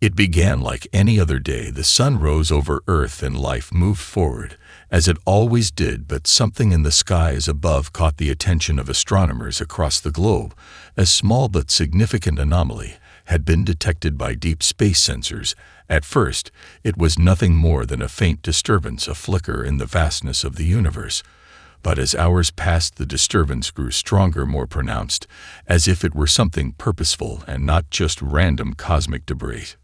It began like any other day. The sun rose over Earth and life moved forward, as it always did, but something in the skies above caught the attention of astronomers across the globe. A small but significant anomaly had been detected by deep space sensors. At first, it was nothing more than a faint disturbance, a flicker in the vastness of the universe. But as hours passed, the disturbance grew stronger, more pronounced, as if it were something purposeful and not just random cosmic debris.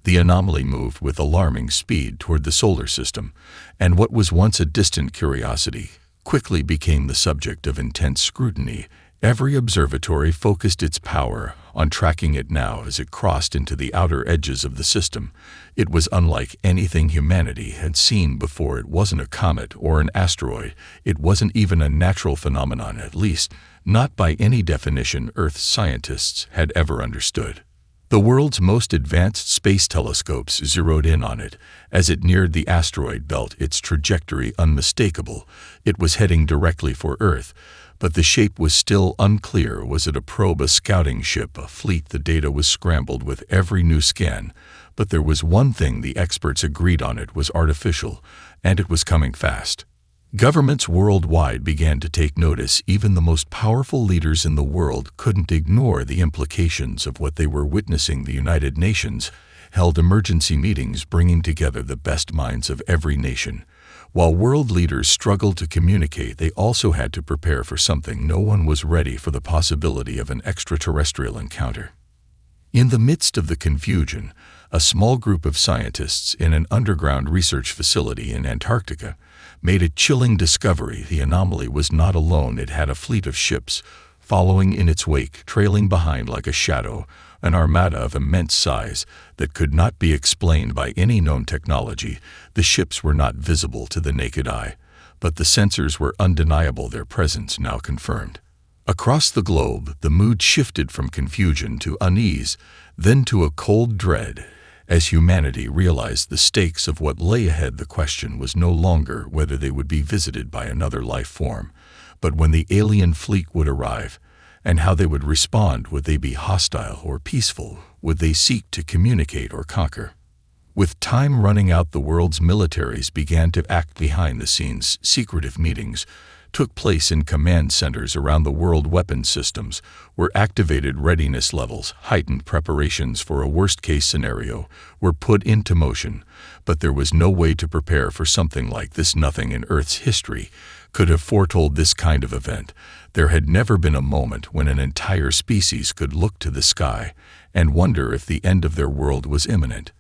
The anomaly moved with alarming speed toward the solar system, and what was once a distant curiosity quickly became the subject of intense scrutiny. Every observatory focused its power on tracking it now as it crossed into the outer edges of the system. It was unlike anything humanity had seen before. It wasn't a comet or an asteroid. It wasn't even a natural phenomenon, at least not by any definition Earth scientists had ever understood. The world's most advanced space telescopes zeroed in on it as it neared the asteroid belt, its trajectory unmistakable. It was heading directly for Earth, but the shape was still unclear. Was it a probe, a scouting ship, a fleet? The data was scrambled with every new scan, but there was one thing the experts agreed on: it was artificial, and it was coming fast. Governments worldwide began to take notice. Even the most powerful leaders in the world couldn't ignore the implications of what they were witnessing. The United Nations held emergency meetings, bringing together the best minds of every nation. While world leaders struggled to communicate, they also had to prepare for something. No one was ready for the possibility of an extraterrestrial encounter. In the midst of the confusion, a small group of scientists in an underground research facility in Antarctica made a chilling discovery. The anomaly was not alone. It had a fleet of ships following in its wake, trailing behind like a shadow, an armada of immense size that could not be explained by any known technology. The ships were not visible to the naked eye, but the sensors were undeniable, their presence now confirmed. Across the globe, the mood shifted from confusion to unease, then to a cold dread. As humanity realized the stakes of what lay ahead, the question was no longer whether they would be visited by another life form, but when the alien fleet would arrive, and how they would respond. Would they be hostile or peaceful? Would they seek to communicate or conquer? With time running out, the world's militaries began to act behind the scenes. Secretive meetings took place in command centers around the world. Weapon systems were activated, readiness levels heightened, preparations for a worst-case scenario were put into motion, but there was no way to prepare for something like this. Nothing in Earth's history could have foretold this kind of event. There had never been a moment when an entire species could look to the sky and wonder if the end of their world was imminent.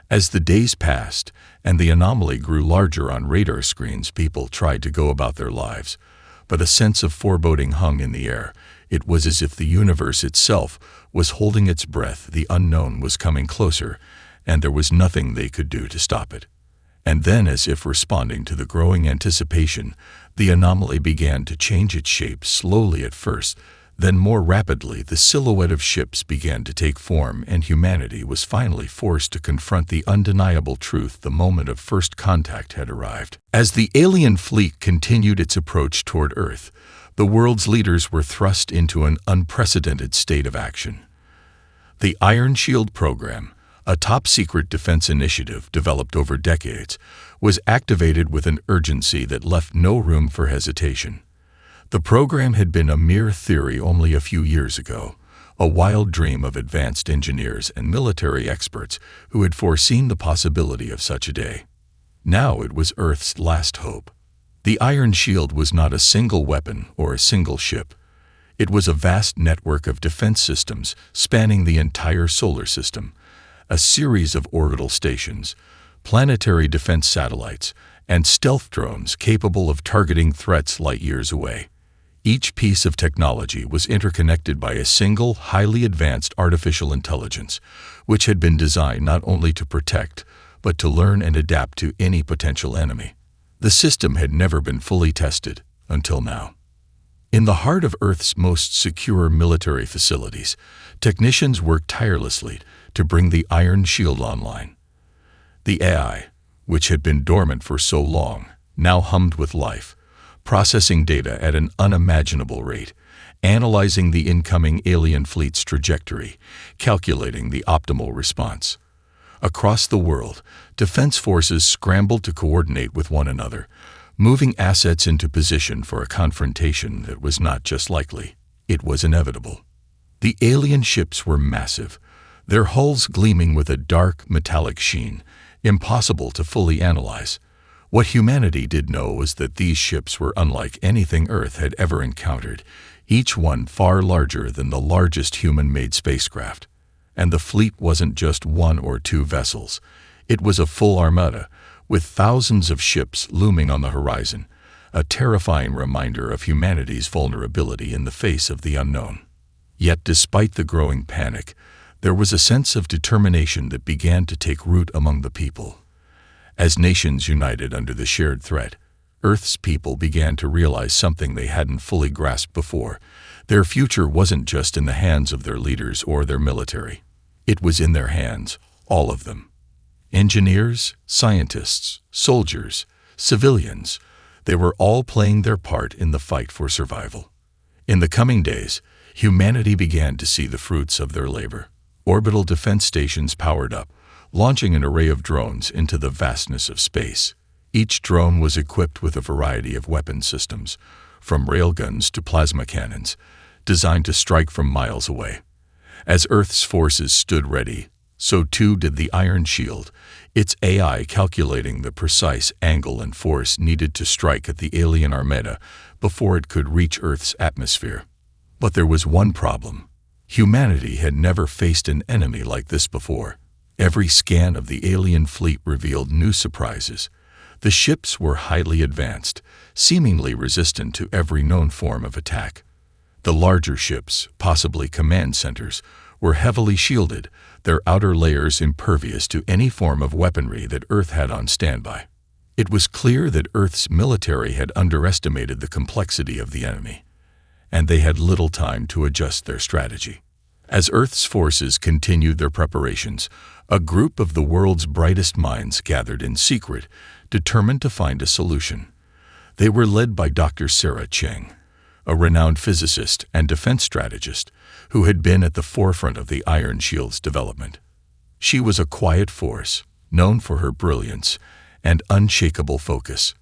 As the days passed and the anomaly grew larger on radar screens, people tried to go about their lives, but a sense of foreboding hung in the air. It was as if the universe itself was holding its breath. The unknown was coming closer, and there was nothing they could do to stop it. And then, as if responding to the growing anticipation, the anomaly began to change its shape, slowly at first, then more rapidly. The silhouette of ships began to take form, and humanity was finally forced to confront the undeniable truth. The moment of first contact had arrived. As the alien fleet continued its approach toward Earth, the world's leaders were thrust into an unprecedented state of action. The Iron Shield program, a top-secret defense initiative developed over decades, was activated with an urgency that left no room for hesitation. The program had been a mere theory only a few years ago, a wild dream of advanced engineers and military experts who had foreseen the possibility of such a day. Now it was Earth's last hope. The Iron Shield was not a single weapon or a single ship. It was a vast network of defense systems spanning the entire solar system, a series of orbital stations, planetary defense satellites, and stealth drones capable of targeting threats light years away. Each piece of technology was interconnected by a single, highly advanced artificial intelligence, which had been designed not only to protect, but to learn and adapt to any potential enemy. The system had never been fully tested until now. In the heart of Earth's most secure military facilities, technicians worked tirelessly to bring the Iron Shield online. The AI, which had been dormant for so long, now hummed with life, processing data at an unimaginable rate, analyzing the incoming alien fleet's trajectory, calculating the optimal response. Across the world, defense forces scrambled to coordinate with one another, moving assets into position for a confrontation that was not just likely, it was inevitable. The alien ships were massive, their hulls gleaming with a dark, metallic sheen, impossible to fully analyze. What humanity did know was that these ships were unlike anything Earth had ever encountered, each one far larger than the largest human-made spacecraft. And the fleet wasn't just one or two vessels. It was a full armada, with thousands of ships looming on the horizon, a terrifying reminder of humanity's vulnerability in the face of the unknown. Yet despite the growing panic, there was a sense of determination that began to take root among the people. As nations united under the shared threat, Earth's people began to realize something they hadn't fully grasped before. Their future wasn't just in the hands of their leaders or their military. It was in their hands, all of them. Engineers, scientists, soldiers, civilians, they were all playing their part in the fight for survival. In the coming days, humanity began to see the fruits of their labor. Orbital defense stations powered up, launching an array of drones into the vastness of space. Each drone was equipped with a variety of weapon systems, from railguns to plasma cannons, designed to strike from miles away. As Earth's forces stood ready, so too did the Iron Shield, its AI calculating the precise angle and force needed to strike at the alien armada before it could reach Earth's atmosphere. But there was one problem. Humanity had never faced an enemy like this before. Every scan of the alien fleet revealed new surprises. The ships were highly advanced, seemingly resistant to every known form of attack. The larger ships, possibly command centers, were heavily shielded, their outer layers impervious to any form of weaponry that Earth had on standby. It was clear that Earth's military had underestimated the complexity of the enemy, and they had little time to adjust their strategy. As Earth's forces continued their preparations, a group of the world's brightest minds gathered in secret, determined to find a solution. They were led by Dr. Sarah Cheng, a renowned physicist and defense strategist who had been at the forefront of the Iron Shield's development. She was a quiet force, known for her brilliance and unshakable focus.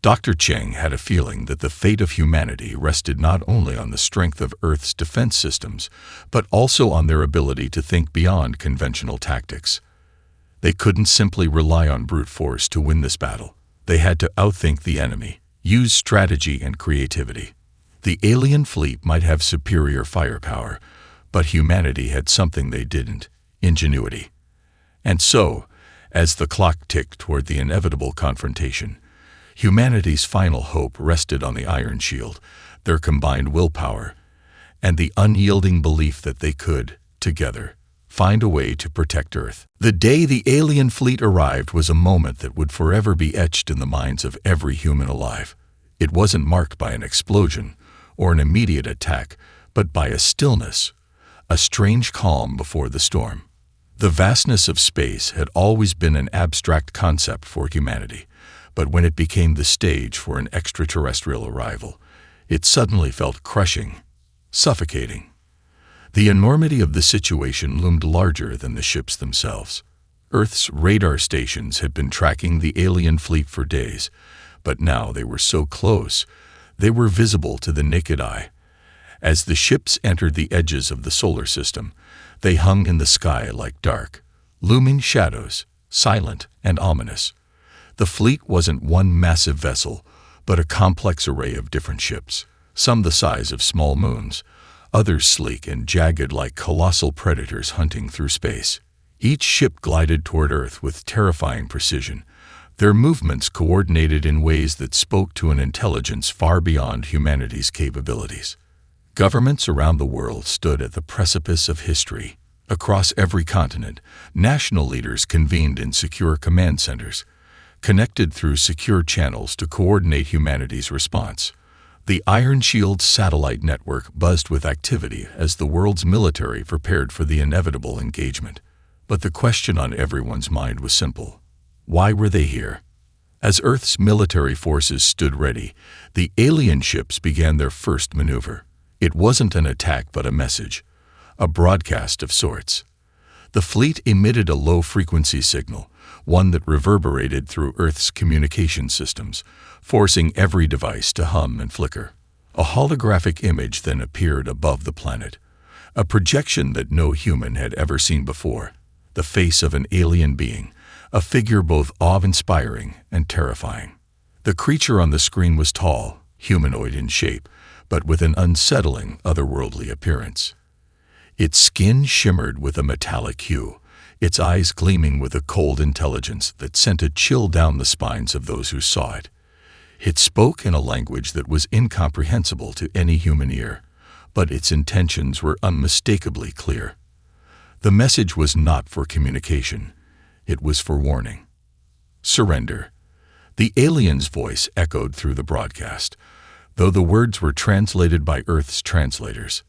Dr. Cheng had a feeling that the fate of humanity rested not only on the strength of Earth's defense systems, but also on their ability to think beyond conventional tactics. They couldn't simply rely on brute force to win this battle. They had to outthink the enemy, use strategy and creativity. The alien fleet might have superior firepower, but humanity had something they didn't: ingenuity. And so, as the clock ticked toward the inevitable confrontation, humanity's final hope rested on the Iron Shield, their combined willpower, and the unyielding belief that they could, together, find a way to protect Earth. The day the alien fleet arrived was a moment that would forever be etched in the minds of every human alive. It wasn't marked by an explosion or an immediate attack, but by a stillness, a strange calm before the storm. The vastness of space had always been an abstract concept for humanity, but when it became the stage for an extraterrestrial arrival, it suddenly felt crushing, suffocating. The enormity of the situation loomed larger than the ships themselves. Earth's radar stations had been tracking the alien fleet for days, but now they were so close, they were visible to the naked eye. As the ships entered the edges of the solar system, they hung in the sky like dark, looming shadows, silent and ominous. The fleet wasn't one massive vessel, but a complex array of different ships, some the size of small moons, others sleek and jagged like colossal predators hunting through space. Each ship glided toward Earth with terrifying precision, their movements coordinated in ways that spoke to an intelligence far beyond humanity's capabilities. Governments around the world stood at the precipice of history. Across every continent, national leaders convened in secure command centers, connected through secure channels to coordinate humanity's response. The Iron Shield satellite network buzzed with activity as the world's military prepared for the inevitable engagement. But the question on everyone's mind was simple. Why were they here? As Earth's military forces stood ready, the alien ships began their first maneuver. It wasn't an attack but a message, a broadcast of sorts. The fleet emitted a low-frequency signal, one that reverberated through Earth's communication systems, forcing every device to hum and flicker. A holographic image then appeared above the planet, a projection that no human had ever seen before, the face of an alien being, a figure both awe-inspiring and terrifying. The creature on the screen was tall, humanoid in shape, but with an unsettling, otherworldly appearance. Its skin shimmered with a metallic hue, its eyes gleaming with a cold intelligence that sent a chill down the spines of those who saw it. It spoke in a language that was incomprehensible to any human ear, but its intentions were unmistakably clear. The message was not for communication, it was for warning. Surrender. The alien's voice echoed through the broadcast, though the words were translated by Earth's translators.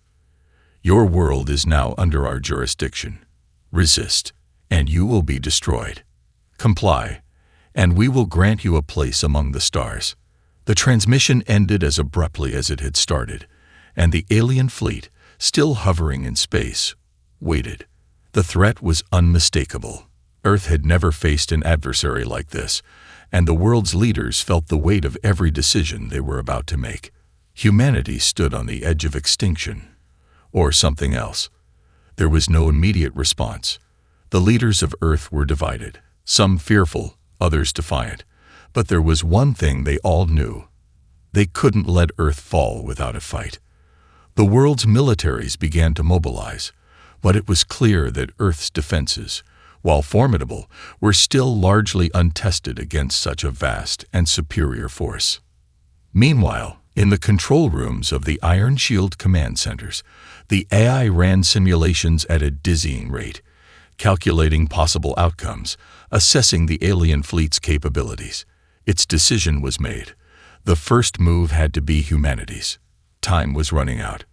Your world is now under our jurisdiction. Resist, and you will be destroyed. Comply, and we will grant you a place among the stars. The transmission ended as abruptly as it had started, and the alien fleet, still hovering in space, waited. The threat was unmistakable. Earth had never faced an adversary like this, and the world's leaders felt the weight of every decision they were about to make. Humanity stood on the edge of extinction. Or something else. There was no immediate response. The leaders of Earth were divided, some fearful, others defiant. But there was one thing they all knew. They couldn't let Earth fall without a fight. The world's militaries began to mobilize, but it was clear that Earth's defenses, while formidable, were still largely untested against such a vast and superior force. Meanwhile, in the control rooms of the Iron Shield command centers, the AI ran simulations at a dizzying rate, calculating possible outcomes, assessing the alien fleet's capabilities. Its decision was made. The first move had to be humanity's. Time was running out.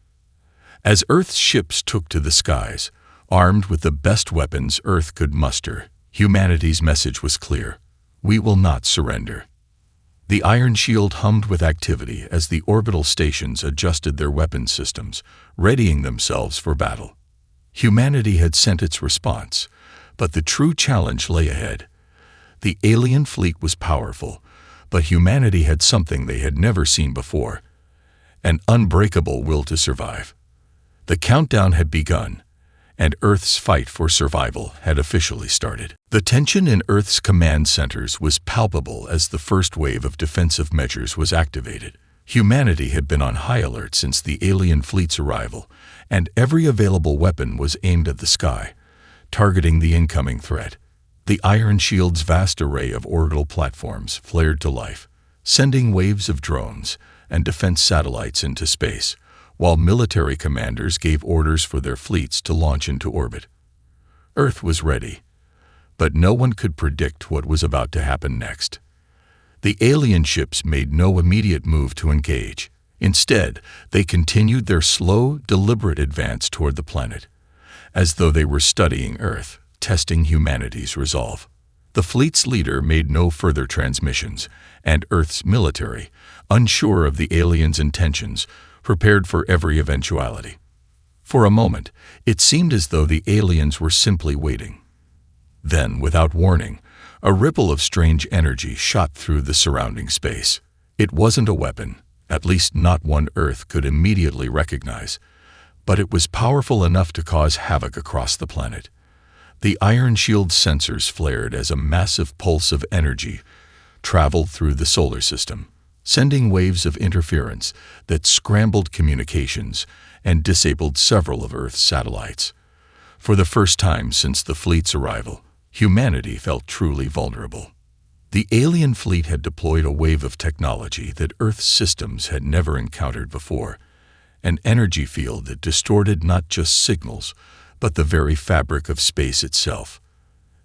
As Earth's ships took to the skies, armed with the best weapons Earth could muster, humanity's message was clear. We will not surrender. The Iron Shield hummed with activity as the orbital stations adjusted their weapon systems, readying themselves for battle. Humanity had sent its response, but the true challenge lay ahead. The alien fleet was powerful, but humanity had something they had never seen before, an unbreakable will to survive. The countdown had begun, and Earth's fight for survival had officially started. The tension in Earth's command centers was palpable as the first wave of defensive measures was activated. Humanity had been on high alert since the alien fleet's arrival, and every available weapon was aimed at the sky, targeting the incoming threat. The Iron Shield's vast array of orbital platforms flared to life, sending waves of drones and defense satellites into space, while military commanders gave orders for their fleets to launch into orbit. Earth was ready, but no one could predict what was about to happen next. The alien ships made no immediate move to engage. Instead, they continued their slow, deliberate advance toward the planet, as though they were studying Earth, testing humanity's resolve. The fleet's leader made no further transmissions, and Earth's military, unsure of the aliens' intentions, prepared for every eventuality. For a moment, it seemed as though the aliens were simply waiting. Then, without warning, a ripple of strange energy shot through the surrounding space. It wasn't a weapon, at least not one Earth could immediately recognize, but it was powerful enough to cause havoc across the planet. The Iron Shield sensors flared as a massive pulse of energy traveled through the solar system, sending waves of interference that scrambled communications and disabled several of Earth's satellites. For the first time since the fleet's arrival, humanity felt truly vulnerable. The alien fleet had deployed a wave of technology that Earth's systems had never encountered before, an energy field that distorted not just signals, but the very fabric of space itself.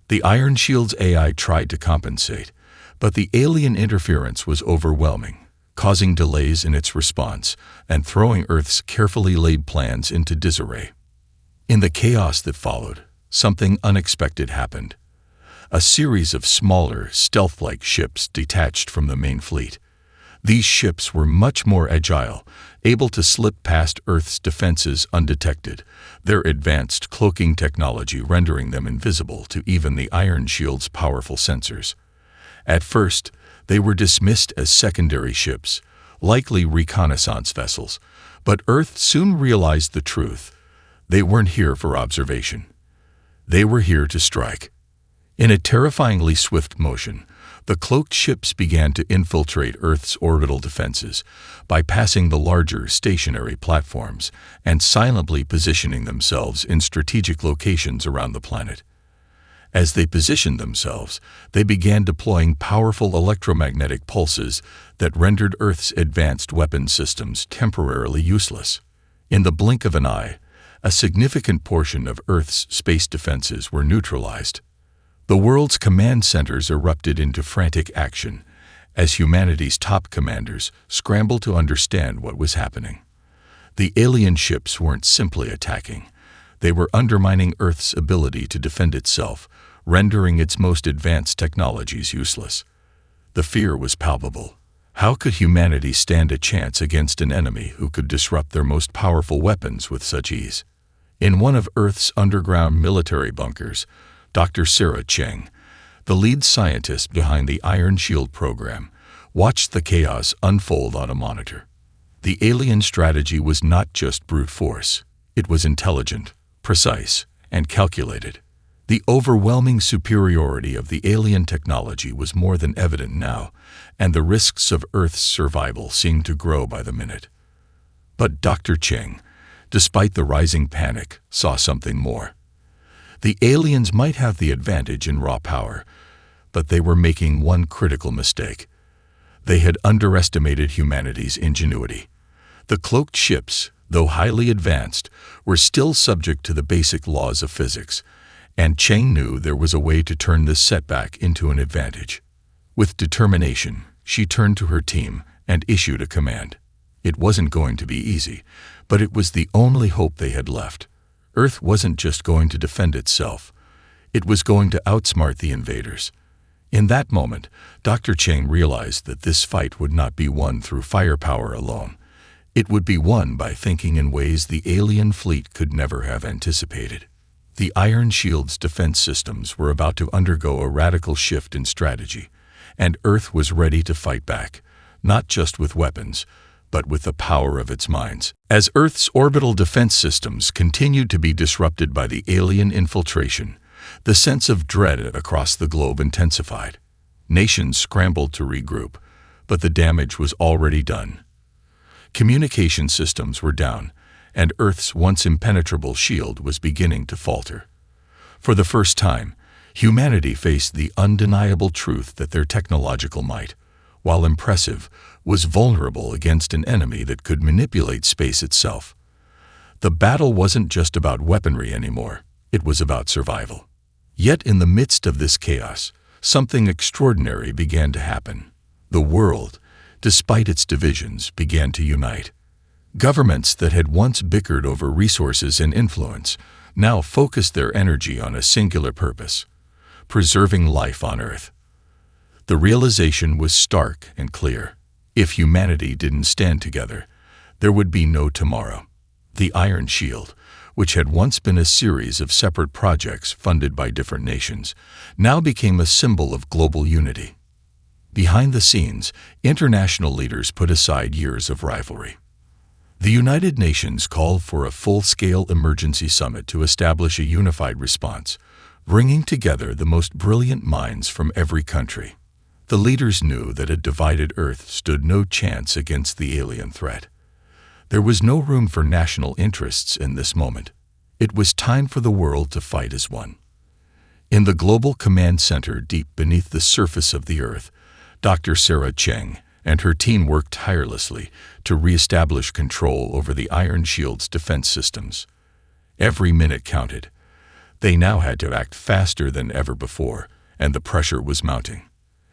The Iron Shield's AI tried to compensate, but the alien interference was overwhelming, causing delays in its response and throwing Earth's carefully laid plans into disarray. In the chaos that followed, something unexpected happened. A series of smaller, stealth-like ships detached from the main fleet. These ships were much more agile, able to slip past Earth's defenses undetected, their advanced cloaking technology rendering them invisible to even the Iron Shield's powerful sensors. At first, they were dismissed as secondary ships, likely reconnaissance vessels, but Earth soon realized the truth. They weren't here for observation. They were here to strike. In a terrifyingly swift motion, the cloaked ships began to infiltrate Earth's orbital defenses, bypassing the larger stationary platforms and silently positioning themselves in strategic locations around the planet. As they positioned themselves, they began deploying powerful electromagnetic pulses that rendered Earth's advanced weapon systems temporarily useless. In the blink of an eye, a significant portion of Earth's space defenses were neutralized. The world's command centers erupted into frantic action as humanity's top commanders scrambled to understand what was happening. The alien ships weren't simply attacking. They were undermining Earth's ability to defend itself, rendering its most advanced technologies useless. The fear was palpable. How could humanity stand a chance against an enemy who could disrupt their most powerful weapons with such ease? In one of Earth's underground military bunkers, Dr. Sarah Cheng, the lead scientist behind the Iron Shield program, watched the chaos unfold on a monitor. The alien strategy was not just brute force. It was intelligent, precise, and calculated. The overwhelming superiority of the alien technology was more than evident now, and the risks of Earth's survival seemed to grow by the minute. But Dr. Cheng, despite the rising panic, saw something more. The aliens might have the advantage in raw power, but they were making one critical mistake. They had underestimated humanity's ingenuity. The cloaked ships, though highly advanced, were still subject to the basic laws of physics, and Cheng knew there was a way to turn this setback into an advantage. With determination, she turned to her team and issued a command. It wasn't going to be easy, but it was the only hope they had left. Earth wasn't just going to defend itself. It was going to outsmart the invaders. In that moment, Dr. Cheng realized that this fight would not be won through firepower alone. It would be won by thinking in ways the alien fleet could never have anticipated. The Iron Shield's defense systems were about to undergo a radical shift in strategy, and Earth was ready to fight back, not just with weapons, but with the power of its minds. As Earth's orbital defense systems continued to be disrupted by the alien infiltration, the sense of dread across the globe intensified. Nations scrambled to regroup, but the damage was already done. Communication systems were down, and Earth's once impenetrable shield was beginning to falter. For the first time, humanity faced the undeniable truth that their technological might, while impressive, was vulnerable against an enemy that could manipulate space itself. The battle wasn't just about weaponry anymore, it was about survival. Yet in the midst of this chaos, something extraordinary began to happen. The world, despite its divisions, began to unite. Governments that had once bickered over resources and influence now focused their energy on a singular purpose: preserving life on Earth. The realization was stark and clear. If humanity didn't stand together, there would be no tomorrow. The Iron Shield, which had once been a series of separate projects funded by different nations, now became a symbol of global unity. Behind the scenes, international leaders put aside years of rivalry. The United Nations called for a full-scale emergency summit to establish a unified response, bringing together the most brilliant minds from every country. The leaders knew that a divided Earth stood no chance against the alien threat. There was no room for national interests in this moment. It was time for the world to fight as one. In the Global Command Center deep beneath the surface of the Earth, Dr. Sarah Cheng and her team worked tirelessly to re-establish control over the Iron Shield's defense systems. Every minute counted. They now had to act faster than ever before, and the pressure was mounting.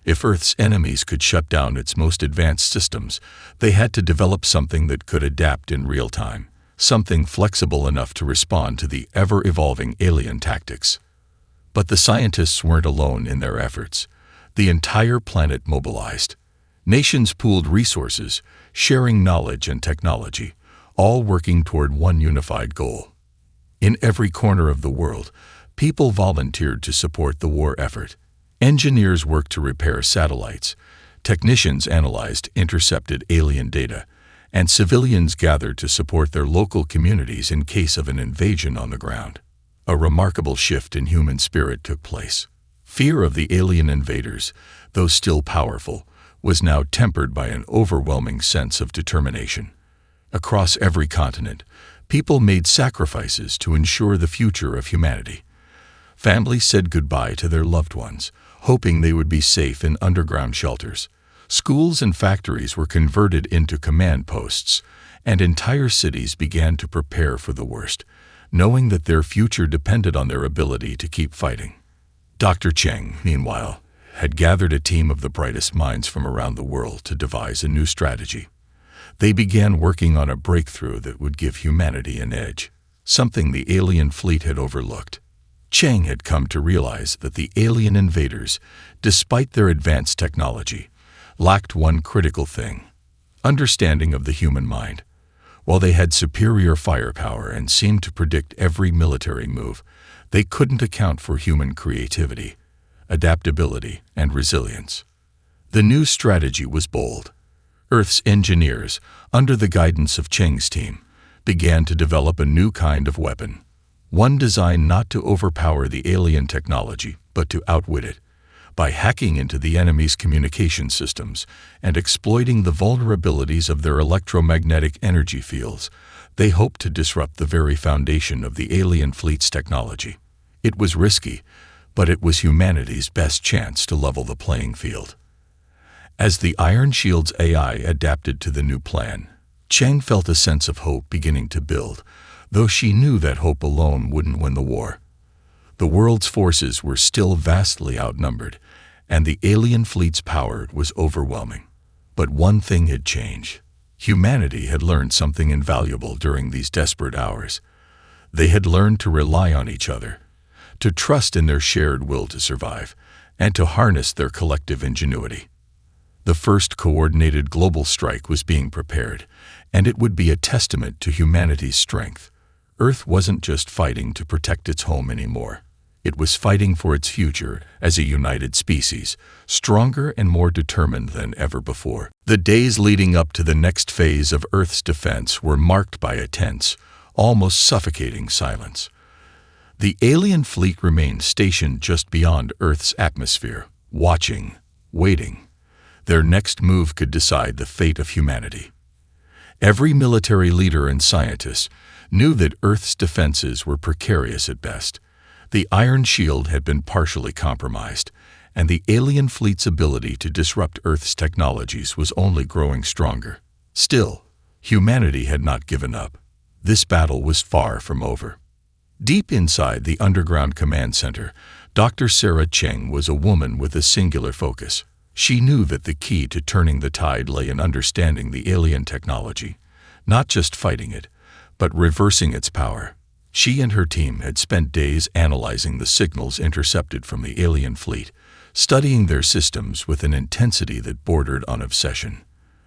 If Earth's enemies could shut down its most advanced systems, they had to develop something that could adapt in real time, something flexible enough to respond to the ever-evolving alien tactics. But the scientists weren't alone in their efforts. The entire planet mobilized. Nations pooled resources, sharing knowledge and technology, all working toward one unified goal. In every corner of the world, people volunteered to support the war effort. Engineers worked to repair satellites, technicians analyzed intercepted alien data, and civilians gathered to support their local communities in case of an invasion on the ground. A remarkable shift in human spirit took place. Fear of the alien invaders, though still powerful, was now tempered by an overwhelming sense of determination. Across every continent, people made sacrifices to ensure the future of humanity. Families said goodbye to their loved ones, hoping they would be safe in underground shelters. Schools and factories were converted into command posts, and entire cities began to prepare for the worst, knowing that their future depended on their ability to keep fighting. Dr. Cheng, meanwhile, had gathered a team of the brightest minds from around the world to devise a new strategy. They began working on a breakthrough that would give humanity an edge, something the alien fleet had overlooked. Cheng had come to realize that the alien invaders, despite their advanced technology, lacked one critical thing: understanding of the human mind. While they had superior firepower and seemed to predict every military move, they couldn't account for human creativity, adaptability, and resilience. The new strategy was bold. Earth's engineers, under the guidance of Cheng's team, began to develop a new kind of weapon, one designed not to overpower the alien technology, but to outwit it. By hacking into the enemy's communication systems and exploiting the vulnerabilities of their electromagnetic energy fields, they hoped to disrupt the very foundation of the alien fleet's technology. It was risky, but it was humanity's best chance to level the playing field. As the Iron Shield's AI adapted to the new plan, Cheng felt a sense of hope beginning to build, though she knew that hope alone wouldn't win the war. The world's forces were still vastly outnumbered, and the alien fleet's power was overwhelming. But one thing had changed. Humanity had learned something invaluable during these desperate hours. They had learned to rely on each other, to trust in their shared will to survive, and to harness their collective ingenuity. The first coordinated global strike was being prepared, and it would be a testament to humanity's strength. Earth wasn't just fighting to protect its home anymore. It was fighting for its future as a united species, stronger and more determined than ever before. The days leading up to the next phase of Earth's defense were marked by a tense, almost suffocating silence. The alien fleet remained stationed just beyond Earth's atmosphere, watching, waiting. Their next move could decide the fate of humanity. Every military leader and scientist knew that Earth's defenses were precarious at best. The Iron Shield had been partially compromised, and the alien fleet's ability to disrupt Earth's technologies was only growing stronger. Still, humanity had not given up. This battle was far from over. Deep inside the underground command center, Dr. Sarah Cheng was a woman with a singular focus. She knew that the key to turning the tide lay in understanding the alien technology, not just fighting it, but reversing its power. She and her team had spent days analyzing the signals intercepted from the alien fleet, studying their systems with an intensity that bordered on obsession.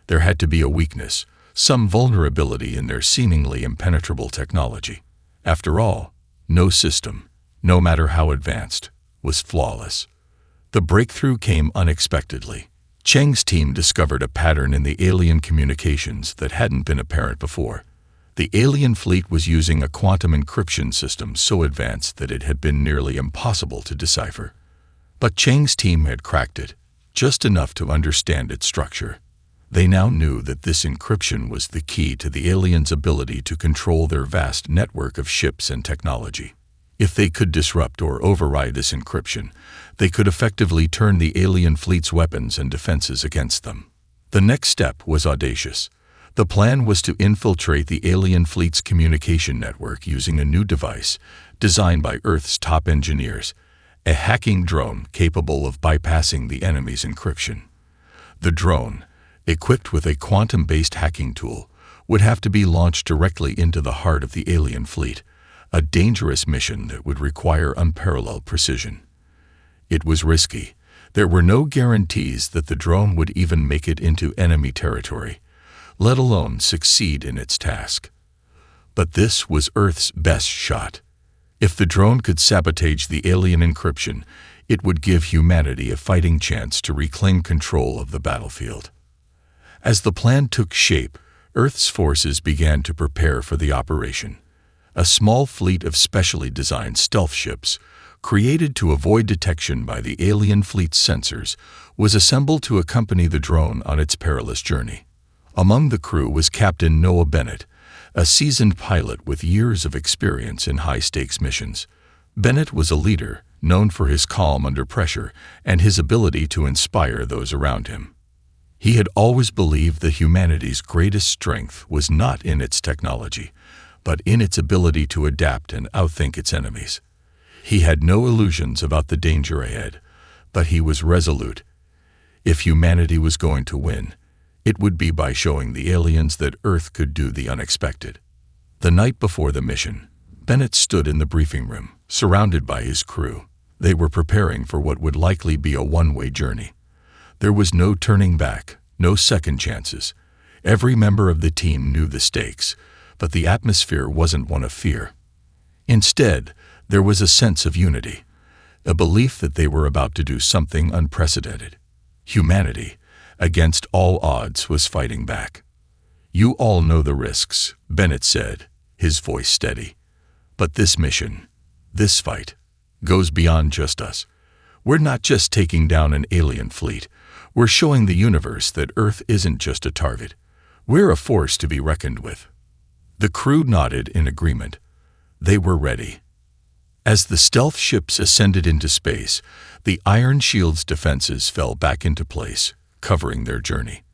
There had to be a weakness, some vulnerability in their seemingly impenetrable technology. After all, no system, no matter how advanced, was flawless. The breakthrough came unexpectedly. Cheng's team discovered a pattern in the alien communications that hadn't been apparent before. The alien fleet was using a quantum encryption system so advanced that it had been nearly impossible to decipher. But Cheng's team had cracked it, just enough to understand its structure. They now knew that this encryption was the key to the aliens' ability to control their vast network of ships and technology. If they could disrupt or override this encryption, they could effectively turn the alien fleet's weapons and defenses against them. The next step was audacious. The plan was to infiltrate the alien fleet's communication network using a new device designed by Earth's top engineers, a hacking drone capable of bypassing the enemy's encryption. The drone, equipped with a quantum-based hacking tool, would have to be launched directly into the heart of the alien fleet, a dangerous mission that would require unparalleled precision. It was risky. There were no guarantees that the drone would even make it into enemy territory, let alone succeed in its task. But this was Earth's best shot. If the drone could sabotage the alien encryption, it would give humanity a fighting chance to reclaim control of the battlefield. As the plan took shape, Earth's forces began to prepare for the operation. A small fleet of specially designed stealth ships, created to avoid detection by the alien fleet's sensors, was assembled to accompany the drone on its perilous journey. Among the crew was Captain Noah Bennett, a seasoned pilot with years of experience in high-stakes missions. Bennett was a leader, known for his calm under pressure and his ability to inspire those around him. He had always believed that humanity's greatest strength was not in its technology, but in its ability to adapt and outthink its enemies. He had no illusions about the danger ahead, but he was resolute. If humanity was going to win, it would be by showing the aliens that Earth could do the unexpected. The night before the mission, Bennett stood in the briefing room, surrounded by his crew. They were preparing for what would likely be a one-way journey. There was no turning back, no second chances. Every member of the team knew the stakes, but the atmosphere wasn't one of fear. Instead, there was a sense of unity, a belief that they were about to do something unprecedented. Humanity, against all odds, was fighting back. "You all know the risks," Bennett said, his voice steady. "But this mission, this fight, goes beyond just us. We're not just taking down an alien fleet. We're showing the universe that Earth isn't just a target. We're a force to be reckoned with." The crew nodded in agreement. They were ready. As the stealth ships ascended into space, the Iron Shield's defenses fell back into place, covering their journey.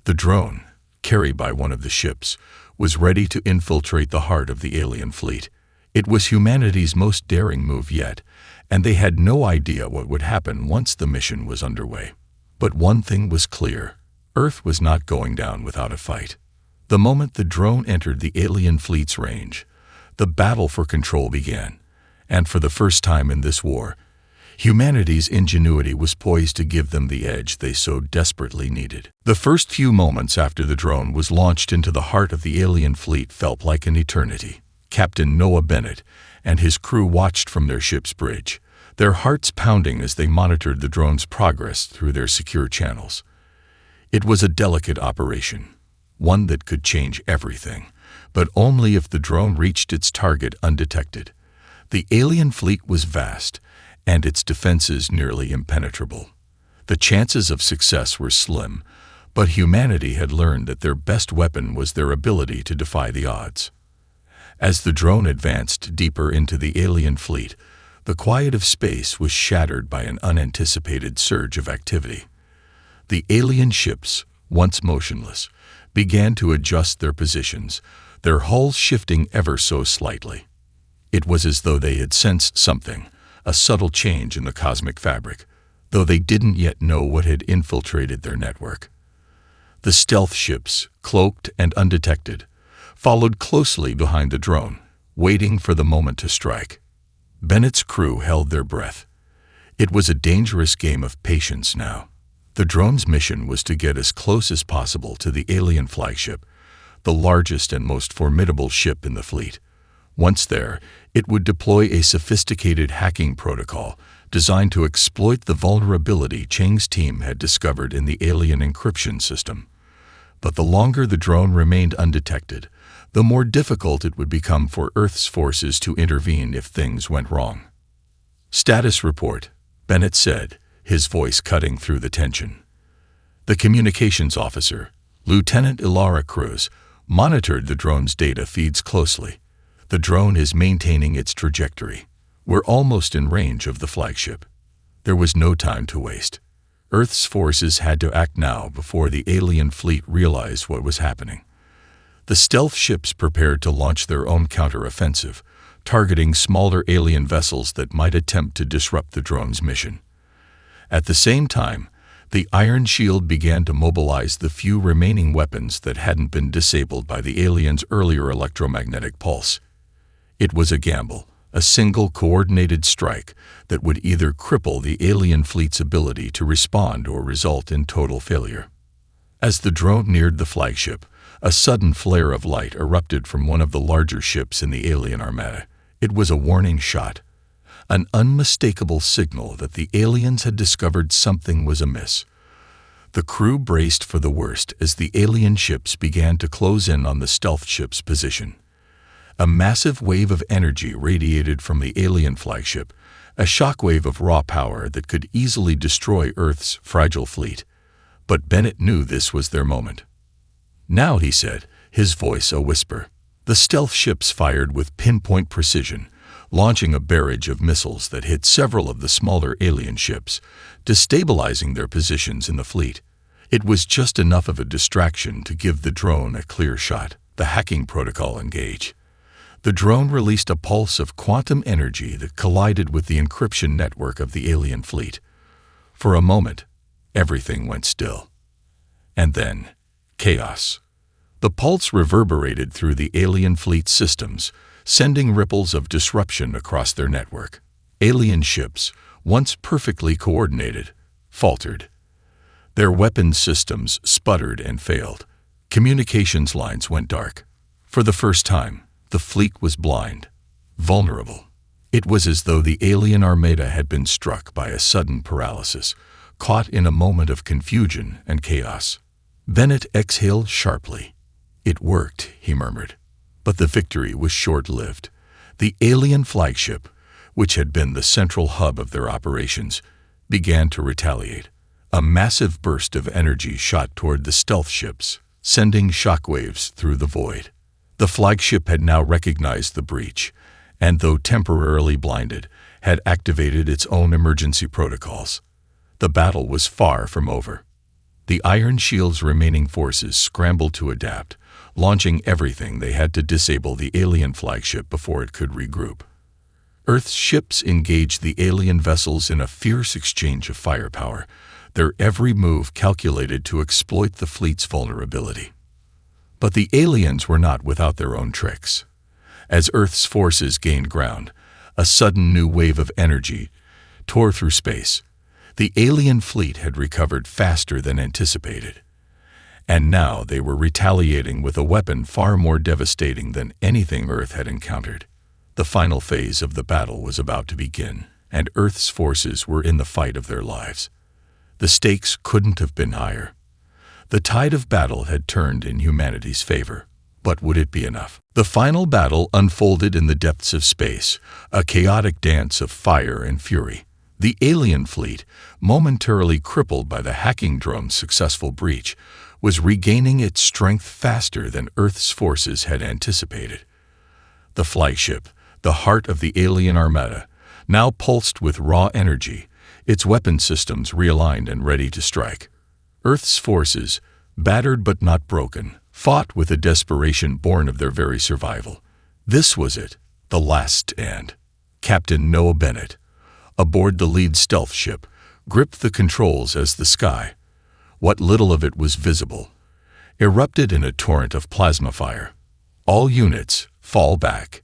The drone, carried by one of the ships, was ready to infiltrate the heart of the alien fleet. It was humanity's most daring move yet, and they had no idea what would happen once the mission was underway. But one thing was clear: Earth was not going down without a fight. The moment the drone entered the alien fleet's range, the battle for control began. And for the first time in this war, humanity's ingenuity was poised to give them the edge they so desperately needed. The first few moments after the drone was launched into the heart of the alien fleet felt like an eternity. Captain Noah Bennett and his crew watched from their ship's bridge, their hearts pounding as they monitored the drone's progress through their secure channels. It was a delicate operation, one that could change everything, but only if the drone reached its target undetected. The alien fleet was vast, and its defenses nearly impenetrable. The chances of success were slim, but humanity had learned that their best weapon was their ability to defy the odds. As the drone advanced deeper into the alien fleet, the quiet of space was shattered by an unanticipated surge of activity. The alien ships, once motionless, began to adjust their positions, their hulls shifting ever so slightly. It was as though they had sensed something, a subtle change in the cosmic fabric, though they didn't yet know what had infiltrated their network. The stealth ships, cloaked and undetected, followed closely behind the drone, waiting for the moment to strike. Bennett's crew held their breath. It was a dangerous game of patience now. The drone's mission was to get as close as possible to the alien flagship, the largest and most formidable ship in the fleet. Once there, it would deploy a sophisticated hacking protocol designed to exploit the vulnerability Chang's team had discovered in the alien encryption system. But the longer the drone remained undetected, the more difficult it would become for Earth's forces to intervene if things went wrong. "Status report," Bennett said, his voice cutting through the tension. The communications officer, Lieutenant Ilara Cruz, monitored the drone's data feeds closely. "The drone is maintaining its trajectory. We're almost in range of the flagship." There was no time to waste. Earth's forces had to act now before the alien fleet realized what was happening. The stealth ships prepared to launch their own counter-offensive, targeting smaller alien vessels that might attempt to disrupt the drone's mission. At the same time, the Iron Shield began to mobilize the few remaining weapons that hadn't been disabled by the aliens' earlier electromagnetic pulse. It was a gamble, A single coordinated strike that would either cripple the alien fleet's ability to respond or result in total failure. As the drone neared the flagship, a sudden flare of light erupted from one of the larger ships in the alien armada. It was a warning shot, an unmistakable signal that the aliens had discovered something was amiss. The crew braced for the worst as the alien ships began to close in on the stealth ship's position. A massive wave of energy radiated from the alien flagship, a shockwave of raw power that could easily destroy Earth's fragile fleet. But Bennett knew this was their moment. "Now," he said, his voice a whisper. The stealth ships fired with pinpoint precision, launching a barrage of missiles that hit several of the smaller alien ships, destabilizing their positions in the fleet. It was just enough of a distraction to give the drone a clear shot. The hacking protocol engage. The drone released a pulse of quantum energy that collided with the encryption network of the alien fleet. For a moment, everything went still. And then, chaos. The pulse reverberated through the alien fleet's systems, sending ripples of disruption across their network. Alien ships, once perfectly coordinated, faltered. Their weapons systems sputtered and failed. Communications lines went dark. For the first time, the fleet was blind, vulnerable. It was as though the alien armada had been struck by a sudden paralysis, caught in a moment of confusion and chaos. Bennett exhaled sharply. "It worked," he murmured. But the victory was short-lived. The alien flagship, which had been the central hub of their operations, began to retaliate. A massive burst of energy shot toward the stealth ships, sending shockwaves through the void. The flagship had now recognized the breach, and though temporarily blinded, had activated its own emergency protocols. The battle was far from over. The Iron Shield's remaining forces scrambled to adapt, launching everything they had to disable the alien flagship before it could regroup. Earth's ships engaged the alien vessels in a fierce exchange of firepower, their every move calculated to exploit the fleet's vulnerability. But the aliens were not without their own tricks. As Earth's forces gained ground, a sudden new wave of energy tore through space. The alien fleet had recovered faster than anticipated. And now they were retaliating with a weapon far more devastating than anything Earth had encountered. The final phase of the battle was about to begin, and Earth's forces were in the fight of their lives. The stakes couldn't have been higher. The tide of battle had turned in humanity's favor. But would it be enough? The final battle unfolded in the depths of space, a chaotic dance of fire and fury. The alien fleet, momentarily crippled by the hacking drone's successful breach, was regaining its strength faster than Earth's forces had anticipated. The flagship, the heart of the alien armada, now pulsed with raw energy, its weapon systems realigned and ready to strike. Earth's forces, battered but not broken, fought with a desperation born of their very survival. This was it, the last stand. Captain Noah Bennett, aboard the lead stealth ship, gripped the controls as the sky, what little of it was visible, erupted in a torrent of plasma fire. "All units, fall back,"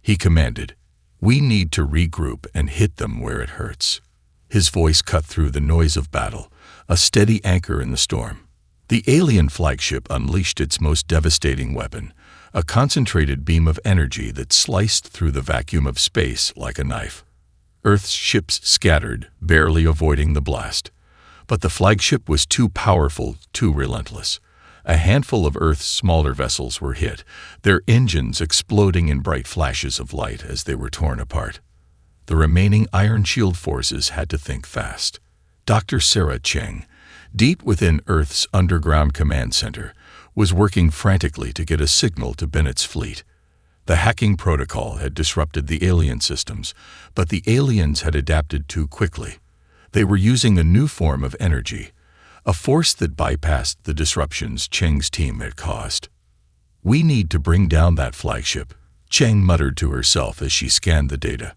he commanded. "We need to regroup and hit them where it hurts." His voice cut through the noise of battle, a steady anchor in the storm. The alien flagship unleashed its most devastating weapon, a concentrated beam of energy that sliced through the vacuum of space like a knife. Earth's ships scattered, barely avoiding the blast. But the flagship was too powerful, too relentless. A handful of Earth's smaller vessels were hit, their engines exploding in bright flashes of light as they were torn apart. The remaining Iron Shield forces had to think fast. Dr. Sarah Cheng, deep within Earth's underground command center, was working frantically to get a signal to Bennett's fleet. The hacking protocol had disrupted the alien systems, but the aliens had adapted too quickly. They were using a new form of energy, a force that bypassed the disruptions Cheng's team had caused. "We need to bring down that flagship," Cheng muttered to herself as she scanned the data.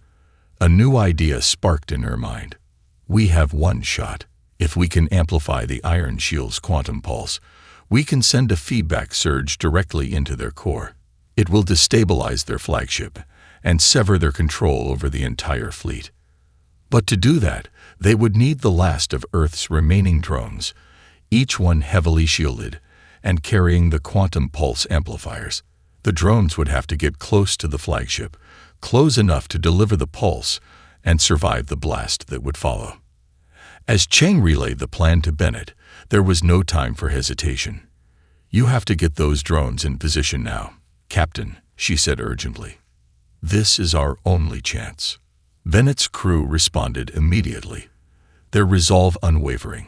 A new idea sparked in her mind. "We have one shot. If we can amplify the Iron Shield's quantum pulse, we can send a feedback surge directly into their core. It will destabilize their flagship, and sever their control over the entire fleet. But to do that, they would need the last of Earth's remaining drones, each one heavily shielded and carrying the quantum pulse amplifiers. The drones would have to get close to the flagship, close enough to deliver the pulse and survive the blast that would follow. As Chang relayed the plan to Bennett, there was no time for hesitation. "You have to get those drones in position now, Captain," she said urgently. "This is our only chance." Bennett's crew responded immediately, their resolve unwavering.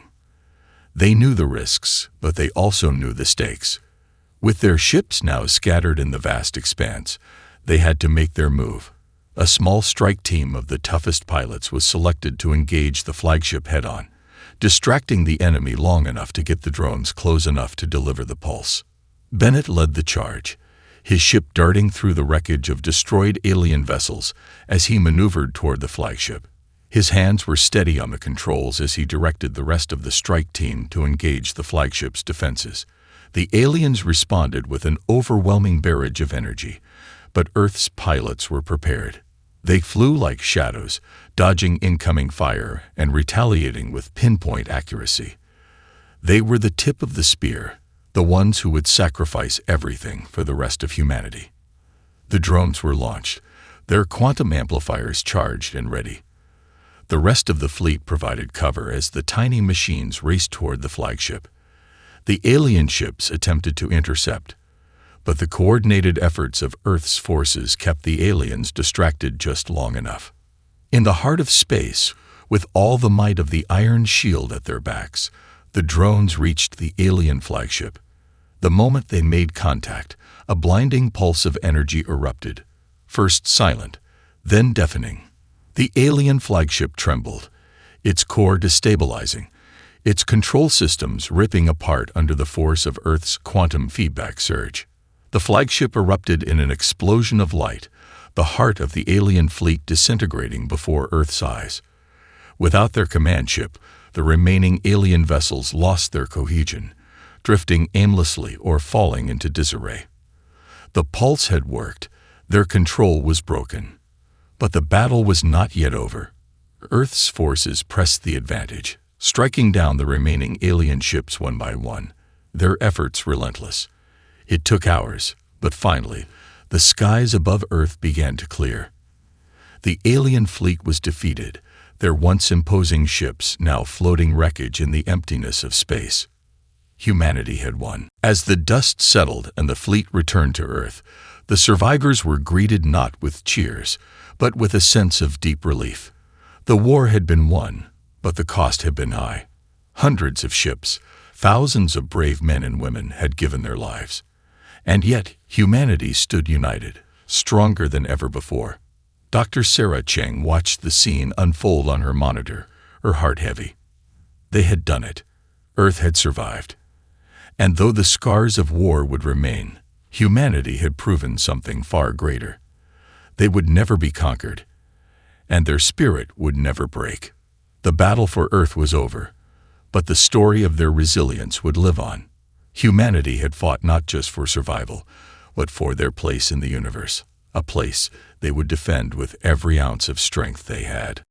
They knew the risks, but they also knew the stakes. With their ships now scattered in the vast expanse, they had to make their move. A small strike team of the toughest pilots was selected to engage the flagship head-on, distracting the enemy long enough to get the drones close enough to deliver the pulse. Bennett led the charge, his ship darting through the wreckage of destroyed alien vessels as he maneuvered toward the flagship. His hands were steady on the controls as he directed the rest of the strike team to engage the flagship's defenses. The aliens responded with an overwhelming barrage of energy, but Earth's pilots were prepared. They flew like shadows, dodging incoming fire and retaliating with pinpoint accuracy. They were the tip of the spear, the ones who would sacrifice everything for the rest of humanity. The drones were launched, their quantum amplifiers charged and ready. The rest of the fleet provided cover as the tiny machines raced toward the flagship. The alien ships attempted to intercept, but the coordinated efforts of Earth's forces kept the aliens distracted just long enough. In the heart of space, with all the might of the iron shield at their backs, the drones reached the alien flagship. The moment they made contact, a blinding pulse of energy erupted, first silent, then deafening. The alien flagship trembled, its core destabilizing, its control systems ripping apart under the force of Earth's quantum feedback surge. The flagship erupted in an explosion of light, the heart of the alien fleet disintegrating before Earth's eyes. Without their command ship, the remaining alien vessels lost their cohesion, drifting aimlessly or falling into disarray. The pulse had worked, their control was broken. But the battle was not yet over. Earth's forces pressed the advantage, striking down the remaining alien ships one by one, their efforts relentless. It took hours, but finally, the skies above Earth began to clear. The alien fleet was defeated, their once imposing ships now floating wreckage in the emptiness of space. Humanity had won. As the dust settled and the fleet returned to Earth, the survivors were greeted not with cheers, but with a sense of deep relief. The war had been won, but the cost had been high. Hundreds of ships, thousands of brave men and women had given their lives. And yet, humanity stood united, stronger than ever before. Dr. Sarah Cheng watched the scene unfold on her monitor, her heart heavy. They had done it. Earth had survived. And though the scars of war would remain, humanity had proven something far greater. They would never be conquered, and their spirit would never break. The battle for Earth was over, but the story of their resilience would live on. Humanity had fought not just for survival, but for their place in the universe, a place they would defend with every ounce of strength they had.